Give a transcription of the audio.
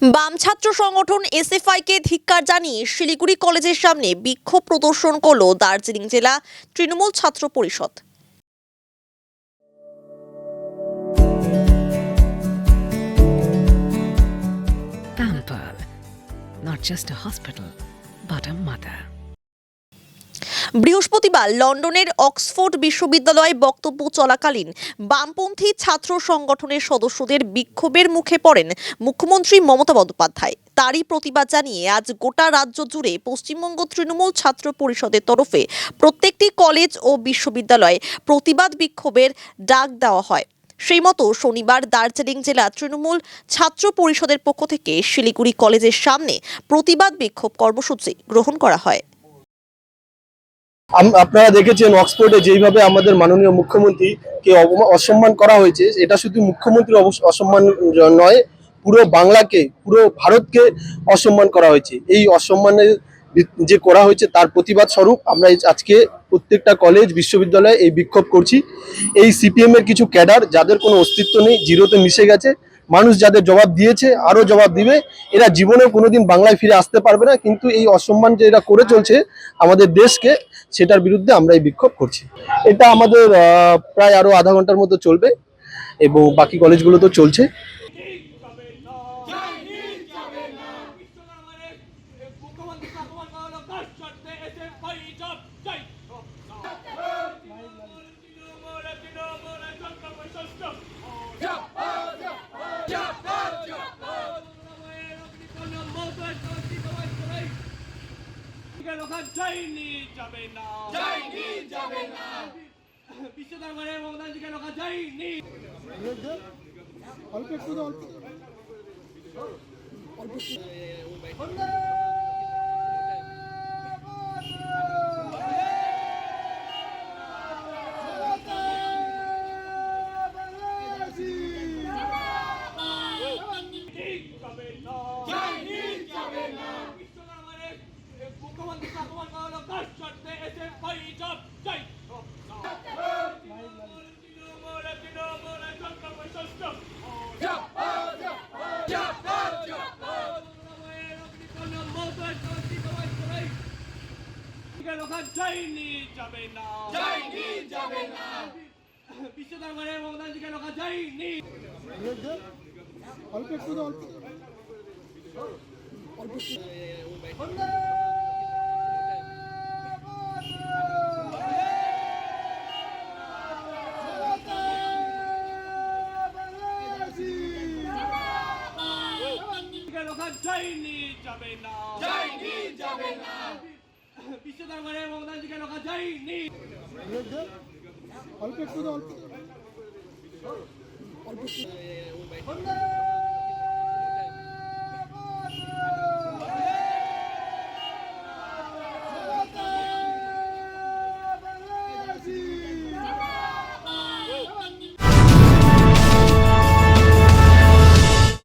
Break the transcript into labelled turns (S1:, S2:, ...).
S1: বাম ছাত্র সংগঠন এসএফআই-কে ধিক্কার জানিয়ে শিলিগুড়ি কলেজের সামনে বিক্ষোভ প্রদর্শন করল দার্জিলিং জেলা তৃণমূল ছাত্র পরিষদ।
S2: Pampered, not just a hospital, but a mother.
S1: বৃহস্পতিবার লন্ডনের অক্সফোর্ড বিশ্ববিদ্যালয়ে বক্তব্য চলাকালীন বামপন্থী ছাত্র সংগঠনের সদস্যদের বিক্ষোভের মুখে পড়েন মুখ্যমন্ত্রী মমতা বন্দ্যোপাধ্যায়। তারই প্রতিবাদ জানিয়ে আজ গোটা রাজ্য জুড়ে পশ্চিমবঙ্গ তৃণমূল ছাত্র পরিষদের তরফে প্রত্যেকটি কলেজ ও বিশ্ববিদ্যালয়ে প্রতিবাদ বিক্ষোভের ডাক দেওয়া হয়। সেই মতো শনিবার দার্জিলিং জেলা তৃণমূল ছাত্র পরিষদের পক্ষ থেকে শিলিগুড়ি কলেজের সামনে প্রতিবাদ বিক্ষোভ কর্মসূচি গ্রহণ করা হয়।
S3: আপনারা দেখেছেন অক্সফোর্ডে যেইভাবে আমাদের মাননীয় মুখ্যমন্ত্রীকে অসম্মান করা হয়েছে, এটা শুধু মুখ্যমন্ত্রীর অসম্মান নয়, পুরো বাংলাকে, পুরো ভারতকে অসম্মান করা হয়েছে। এই অসম্মানের যে করা হয়েছে তার প্রতিবাদ স্বরূপ আমরা আজকে প্রত্যেকটা কলেজ বিশ্ববিদ্যালয়ে এই বিক্ষোভ করছি। এই সিপিএম এর কিছু ক্যাডার যাদের কোনো অস্তিত্ব নেই, জিরোতে মিশে গেছে, মানুষ যাদের জবাব দিয়েছে আরো জবাব দিবে, এরা জীবনে কোনোদিন বাংলায় ফিরে আসতে পারবে না। কিন্তু এই অসম্মান যে এরা করে চলছে আমাদের দেশকে, সেটার বিরুদ্ধে আমরা এই বিক্ষোভ করছি। এটা আমাদের প্রায় আরো আধা ঘন্টার মতো চলবে এবং বাকি কলেজগুলো তো চলছে।
S4: অল্প